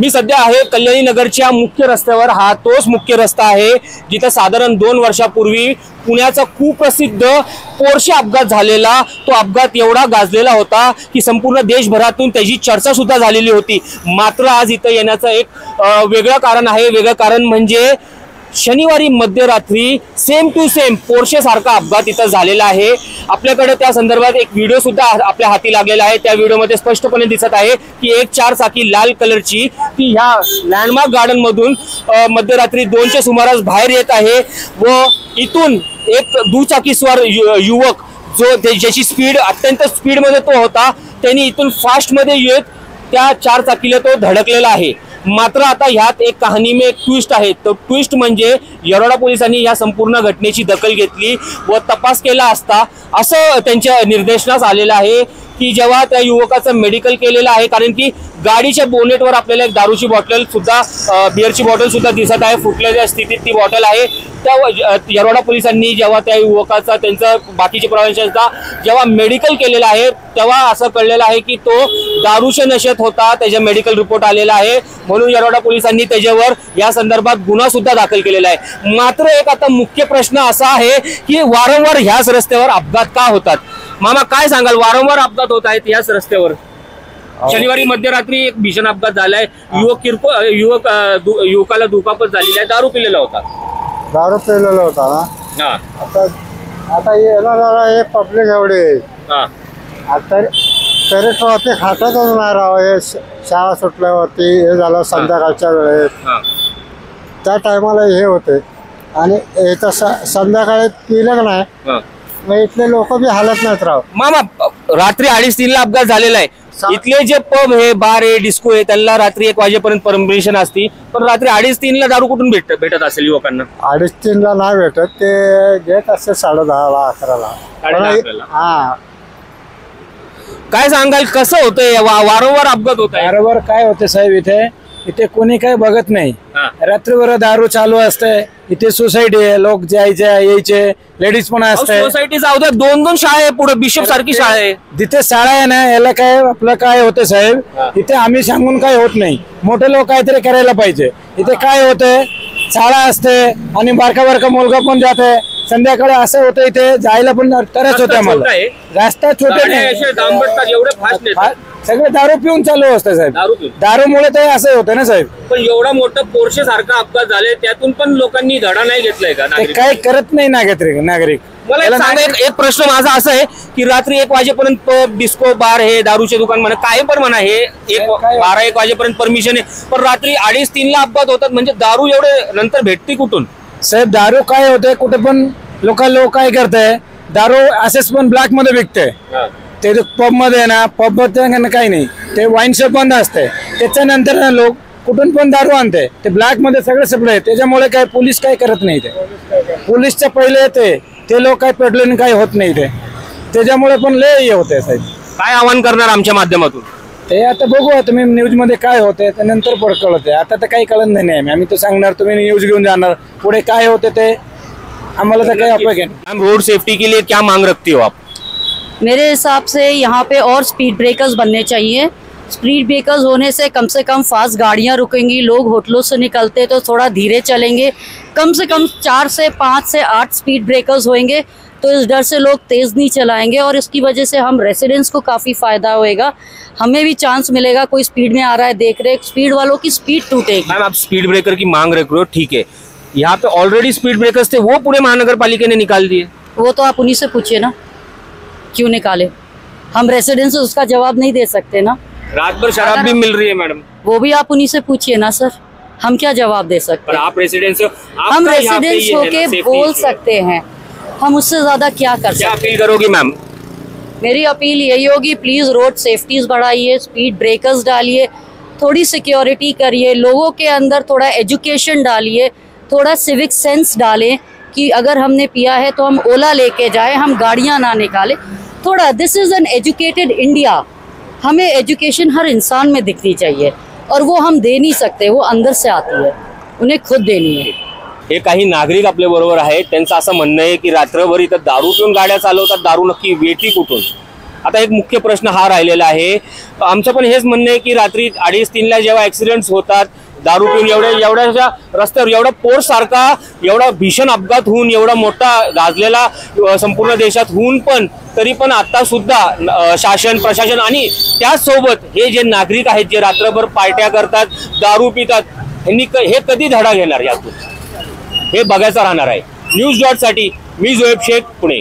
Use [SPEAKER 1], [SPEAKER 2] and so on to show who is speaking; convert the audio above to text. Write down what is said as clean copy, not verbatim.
[SPEAKER 1] मी सध्या आहे कल्याणी नगरच्या मुख्य रस्त्यावर। हा तोच मुख्य रस्ता आहे जिथे साधारण 2 वर्षापूर्वी पुण्याचा कुप्रसिद्ध पोर्शे अपघात झालेला। तो अपघात एवढा गाजलेला होता की संपूर्ण देशभरातून त्याची चर्चा सुद्धा झालेली होती। मात्र आज इथे येण्याचं एक वेगळं कारण आहे। वेगळं कारण म्हणजे शनिवारी मध्यरात्री सेम टू सेम पोर्शे सारखा अपघात इथं झालेला आहे। आपल्याकडे त्या संदर्भात एक व्हिडिओ सुद्धा आपल्या हाती लागलेला आहे। त्या व्हिडिओमध्ये स्पष्टपणे दिसत आहे की एक 4 चाकी लाल कलरची ती ह्या लँडमार्क गार्डन मधून मध्यरात्री 2च्या सुमारास बाहेर येत आहे व इथून एक दुचाकीस्वार युवक जो ज्याची स्पीड अत्यंत स्पीडमध्ये तो होता, त्यांनी इथून फास्टमध्ये येत त्या 4 चाकीला तो धडकलेला आहे। मात्र आता ह्यात एक कहाणी में एक ट्विस्ट आहे। तो ट्विस्ट म्हणजे येरवडा पोलिसांनी या संपूर्ण घटनेची दखल घेतली व तपास केला असता असं त्यांच्या निर्देशनास आलेलं आहे की जेव्हा त्या युवकाचं मेडिकल केलेलं आहे, कारण की गाडीच्या बोनेटवर आपल्याला एक दारूची बॉटल सुद्धा बिअरची बॉटल सुद्धा दिसत आहे। फुटलेल्या स्थितीत ती बॉटल आहे। त्या येरवडा पोलिसांनी जेव्हा त्या युवकाचा त्यांचा बाकीचे प्रवाशांचा जेव्हा मेडिकल केलेलं आहे तेव्हा असं कळलेलं आहे की तो दारूच्या नशेत होता। त्याचा मेडिकल रिपोर्ट आलेला आहे, म्हणून येरवडा पोलिसांनी त्याच्यावर या संदर्भात गुन्हा सुद्धा दाखल केलेला आहे। मात्र एक आता मुख्य प्रश्न असा आहे की वारंवार ह्याच रस्त्यावर अपघात का होतात? मामा काय सांगाल, वारंवार अपघात होत आहेत याच रस्त्यावर? शनिवारी मध्यरात्री एक भीषण अपघात झालाय। युवकाला दुखापत झालेली आहे, दारू पिलेला होता ना।
[SPEAKER 2] आता येणारा हे पब्लिक एवढे आता तरी ट्रॉफिक हातातच नाही राव। हे शाळा सुटल्यावरती हे झालं संध्याकाळच्या वेळेत, त्या टायमाला हे होते आणि इथं संध्याकाळी पिलं नाही मग इथले लोक बी हालत नाहीत राव।
[SPEAKER 1] मामा रात्री 2:30 ला अपघात झालेला आहे। इथले जे पब हे बार आहे डिस्को आहे त्यांना रात्री 1 वाजेपर्यंत परमिशन असती, पण रात्री 2:30 ला दारू कुठून भेटत असेल युवकांना?
[SPEAKER 2] 2:30 ला नाही भेटत, ते घेत असते 10:30 ला 11 ला। हा
[SPEAKER 1] काय सांगाल, कसं होतंय वारंवार अपघात होत आहे?
[SPEAKER 3] वारंवार काय होते साहेब, इथे कोणी काय बघत नाही। रात्रभर दारू चालू असते। इथे सोसायटी आहे, लोक जायचे यायचे, लेडीज पण असते।
[SPEAKER 1] सोसायटी जाऊ द्या, 2 शाळा आहे पुढे, बिशप सारखी शाळा आहे
[SPEAKER 3] जिथे शाळा आहे ना, याला काय आपलं काय होतं साहेब, इथे आम्ही सांगून काय होत नाही। मोठे लोक काहीतरी करायला पाहिजे। इथे काय होतंय, शाळा असते आणि बारका मुलगा पण जाते संध्याकाळी, असं होतं इथे जायला पण तरच होते आम्हाला। रस्ता छोटे नाही, सगळे दारू पिऊन चालू असते साहेब। दारूमुळे तर असं होतं ना साहेब।
[SPEAKER 1] पण एवढा मोठा पोर्शे सारखा अपघात झाले त्यातून पण लोकांनी धडा नाही घेतलाय का?
[SPEAKER 3] काय करत नाही नागरिक।
[SPEAKER 1] मला सांगा, एक प्रश्न माझा असा आहे की रात्री 1 वाजेपर्यंत डिस्को बार हे दारूचे दुकान म्हणा काय पण म्हणा हे 12-1 वाजेपर्यंत परमिशन आहे, पण रात्री 2:30 ला अपघात होतात म्हणजे दारू एवढे नंतर भेटते कुठून
[SPEAKER 3] साहेब? दारू काय होते, कुठे पण लोक काय करताय, दारू असेच पण ब्लॅक मध्ये विकते। ते पब मध्ये ना, पब मध्ये काही नाही, ते वाईन शॉप बंद असते, त्याच्यानंतर ना लोक कुठून पण दारू आणते, ते ब्लॅक मध्ये सगळे सगळे। त्याच्यामुळे काय पोलीस काय करत नाही, ते पोलीसच्या पहिले ते लोक काय पेट्रोलिंग काय होत नाही, त्याच्यामुळे पण लय होते साहेब।
[SPEAKER 1] काय आवाहन करणार आमच्या माध्यमातून?
[SPEAKER 3] ते आता बघू, तुम्ही न्यूज मध्ये काय होते ते नंतर कळते, आता तर काही कळत नाही। आम्ही तो सांगणार, तुम्ही न्यूज घेऊन जाणार, पुढे काय होते ते आम्हाला तर काही अपेक्षा नाही।
[SPEAKER 1] रोड सेफ्टी के लिए क्या मांग रखती हो आप?
[SPEAKER 4] मेरे हिसाब से यहाँ पे और स्पीड ब्रेकर्स बनने चाहिए। स्पीड ब्रेकर्स होने से कम फास्ट गाड़ियाँ रुकेंगी, लोग होटलों से निकलते तो थोड़ा धीरे चलेंगे। कम से कम 4 से 5 से 8 स्पीड ब्रेकर्स होंगे तो इस डर से लोग तेज़ नहीं चलाएंगे और इसकी वजह से हम रेसिडेंट्स को काफ़ी फ़ायदा होएगा। हमें भी चांस मिलेगा, कोई स्पीड में आ रहा है देख रहे, स्पीड वालों की स्पीड टूटेगी।
[SPEAKER 1] मैम आप स्पीड ब्रेकर की मांग रख रहे हो, ठीक है, यहाँ पे ऑलरेडी स्पीड ब्रेकर्स थे, वो पूरे महानगर पालिका ने निकाल दिए।
[SPEAKER 4] वो तो आप उन्हीं से पूछिए ना, क्यों निकाले? हम रेसिडेंट्स उसका जवाब नहीं दे सकते ना।
[SPEAKER 1] रात भर शराब भी मिल रही है मैडम,
[SPEAKER 4] वो भी आप उन्हीं से पूछिए ना सर, हम क्या जवाब दे सकते हैं?
[SPEAKER 1] आप रेसिडेंट्स,
[SPEAKER 4] हम रेसिडेंट्स होके बोल सकते हैं, हम उससे ज्यादा क्या कर सकते हैं?
[SPEAKER 1] अपील करोगी मैम?
[SPEAKER 4] मेरी अपील यही होगी, प्लीज रोड सेफ्टीज बढ़ाइए, स्पीड ब्रेकर्स डालिए, थोड़ी सिक्योरिटी करिए, लोगों के अंदर थोड़ा एजुकेशन डालिए, थोड़ा सिविक सेंस डालें कि अगर हमने पिया है तो हम ओला लेके जाए, हम गाड़ियाँ ना निकालें। थोड़ा, दिस इज़ एन एजुकेटेड इंडिया। हमें एजुकेशन हर इंसान में दिखनी चाहिए और वो हम दे नहीं सकते, वो अंदर से आती है, उन्हें खुद देनी है।
[SPEAKER 1] हे काही नागरिक आपल्या बरोबर आहेत, त्यांचं असं म्हणणं आहे की रात्रभर इथं दारू पिऊन गाड्या चालवतात, दारू नक्की वेटी कुठून? आता एक मुख्य प्रश्न हा राहिलेला आहे, आमचं पण हेच म्हणणं आहे की रात्री 2:30-3ला जेव्हा ऍक्सिडेंट्स होतात, दारू पिऊन एवढ्या रस्त्यावर एवढा पोर्स सारखा एवढा भीषण अपघात होऊन एवढा मोठा गाजलेला संपूर्ण देशात होऊन पण तरी पण आता सुद्धा शासन प्रशासन आणि त्याचसोबत हे जे नागरिक आहेत जे रात्रभर पार्ट्या करतात, दारू पितात, यांनी हे कधी धडा घेणार यातून हे बघायचं राहणार आहे. न्यूज डॉट साठी मी जोएब शेख, पुणे.